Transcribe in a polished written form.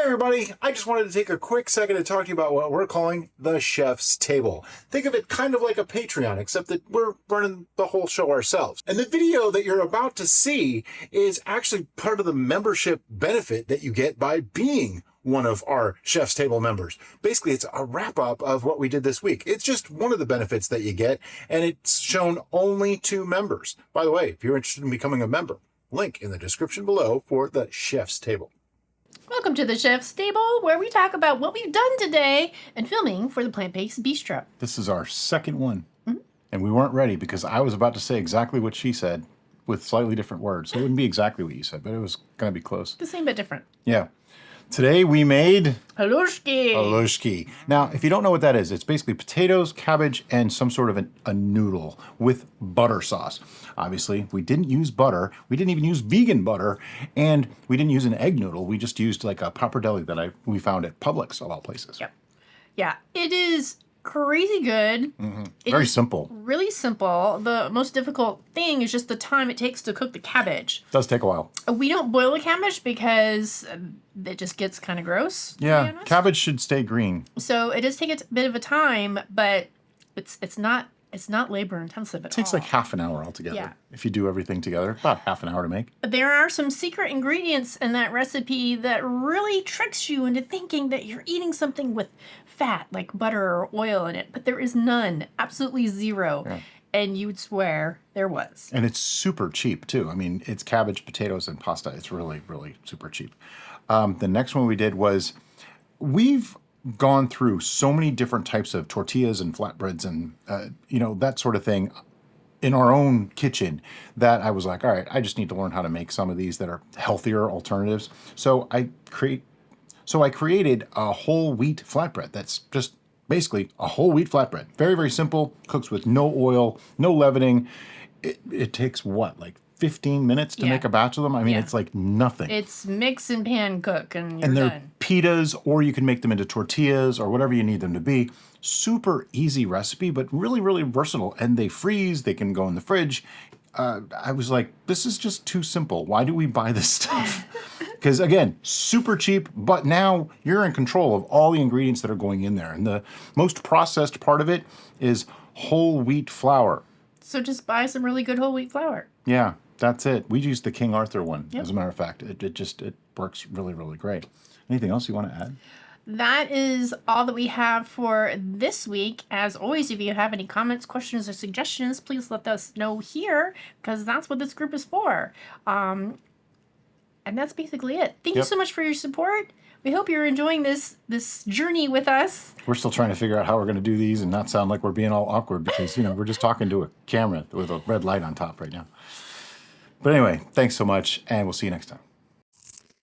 everybody. I just wanted to take a quick second to talk to you about what we're calling the Chef's Table. Think of it kind of like a Patreon, except that we're running the whole show ourselves. And the video that you're about to see is actually part of the membership benefit that you get by being one of our Chef's Table members. Basically, it's a wrap-up of what we did this week. It's just one of the benefits that you get, and it's shown only to members. By the way, if you're interested in becoming a member, link in the description below for the Chef's Table. Welcome to the Chef's Table, where we talk about what we've done today and filming for the Plant-Based Bistro. This is our second one, and we weren't ready because I was about to say exactly what she said with slightly different words. So it wouldn't be exactly what you said, but it was going to be close. The same but different. Yeah. Today we made Halushki. halushki. Now, if you don't know what that is, it's basically potatoes, cabbage, and some sort of a noodle with butter sauce. Obviously, we didn't use butter. We didn't even use vegan butter, and we didn't use an egg noodle. We just used like a pappardelle that we found at Publix, of all places. Yep. Yeah, it is crazy good. Very simple. Really simple. The most difficult thing is just the time it takes to cook the cabbage. It does take a while. We don't boil the cabbage because it just gets kind of gross. To be Yeah, honest. cabbage should stay green. So it does take a bit of a time, but it's not labor intensive at all. It takes like half an hour altogether. Yeah. If you do everything together, about half an hour to make. There are some secret ingredients in that recipe that really tricks you into thinking that you're eating something with fat, like butter or oil in it, but there is none, absolutely zero. Yeah. And you'd swear there was. And it's super cheap too. I mean, it's cabbage, potatoes, and pasta. It's really, really super cheap. The next one we did was, we've gone through so many different types of tortillas and flatbreads and, that sort of thing in our own kitchen that I was like, all right, I just need to learn how to make some of these that are healthier alternatives. So I created a whole wheat flatbread that's just basically a whole wheat flatbread. Very, very simple, cooks with no oil, no leavening. It takes what, like 15 minutes to make a batch of them? I mean, it's like nothing. It's mix and pan cook and you're And they're done. pitas, or you can make them into tortillas or whatever you need them to be. Super easy recipe, but really, really versatile. And they freeze, they can go in the fridge. I was like, this is just too simple. Why do we buy this stuff? Because again, super cheap, but now you're in control of all the ingredients that are going in there. And the most processed part of it is whole wheat flour. So just buy some really good whole wheat flour. Yeah, that's it. We used the King Arthur one, as a matter of fact. It works really, really great. Anything else you want to add? That is all that we have for this week. As always, if you have any comments, questions, or suggestions, please let us know here, because that's what this group is for. And that's basically it. Thank you so much for your support. We hope you're enjoying this journey with us. We're still trying to figure out how we're going to do these and not sound like we're being all awkward because, we're just talking to a camera with a red light on top right now. But anyway, thanks so much, and we'll see you next time.